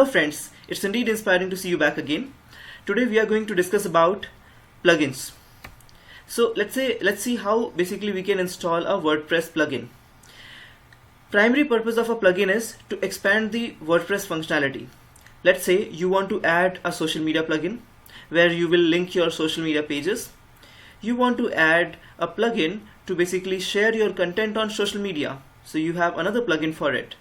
Hello friends, it's indeed inspiring to see you back again. Today we are going to discuss about plugins. So let's see how basically we can install a WordPress plugin. Primary purpose of a plugin is to expand the WordPress functionality. Let's say you want to add a social media plugin where you will link your social media pages. You want to add a plugin to basically share your content on social media. So you have another plugin for it.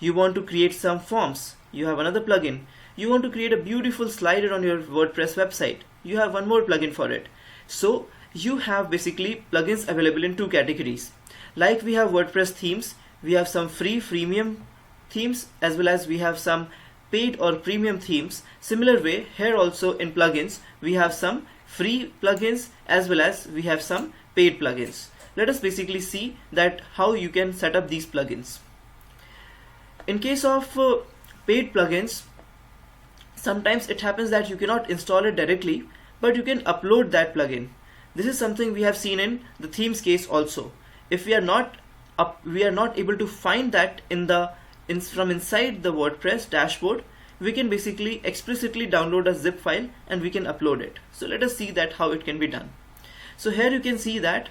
You want to create some forms. You have another plugin. You want to create a beautiful slider on your WordPress website. You have one more plugin for it. So you have basically plugins available in two categories. Like we have WordPress themes, we have some free freemium themes, as well as we have some paid or premium themes. Similar way, here also in plugins we have some free plugins as well as we have some paid plugins. Let us basically see that how you can set up these plugins. In case of paid plugins, sometimes it happens that you cannot install it directly, but you can upload that plugin. This is something we have seen in the themes case also. If we are not able to find that from inside the WordPress dashboard, we can basically explicitly download a zip file and we can upload it. So let us see that how it can be done. So here you can see that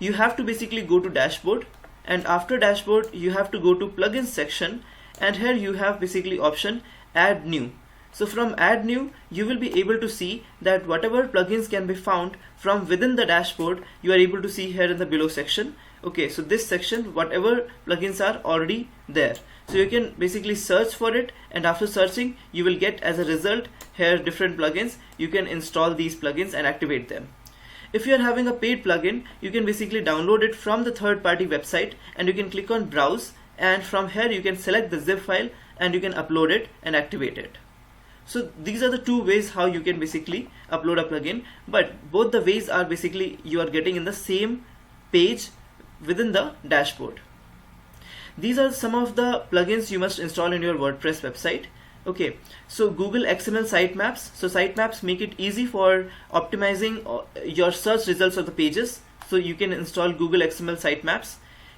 you have to basically go to dashboard, and after dashboard you have to go to plugins section, and here you have basically option add new. So from add new you will be able to see that whatever plugins can be found from within the dashboard you are able to see here in the below section. Okay, so this section, whatever plugins are already there. So you can basically search for it, and after searching you will get as a result here different plugins. You can install these plugins and activate them. If you are having a paid plugin, you can basically download it from the third-party website, and you can click on browse, and from here you can select the zip file and you can upload it and activate it. So these are the two ways how you can basically upload a plugin, but both the ways are basically you are getting in the same page within the dashboard. These are some of the plugins you must install in your WordPress website. Okay, so Google XML sitemaps. So sitemaps make it easy for optimizing your search results of the pages. So you can install Google XML sitemaps.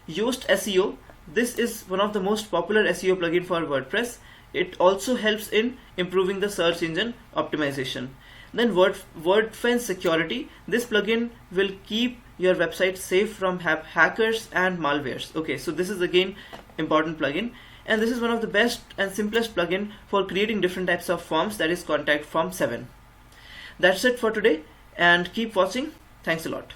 Yoast SEO. This is one of the most popular SEO plugin for WordPress. It also helps in improving the search engine optimization. Then WordFence security. This plugin will keep your website safe from hackers and malwares. Okay, so this is again important plugin, and this is one of the best and simplest plugin for creating different types of forms, that is Contact Form 7. That's it for today, and keep watching. Thanks a lot.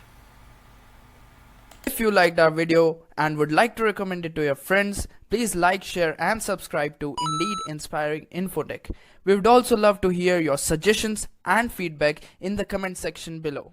If you liked our video and would like to recommend it to your friends, please like, share and subscribe to Indeed Inspiring Infotech. We would also love to hear your suggestions and feedback in the comment section below.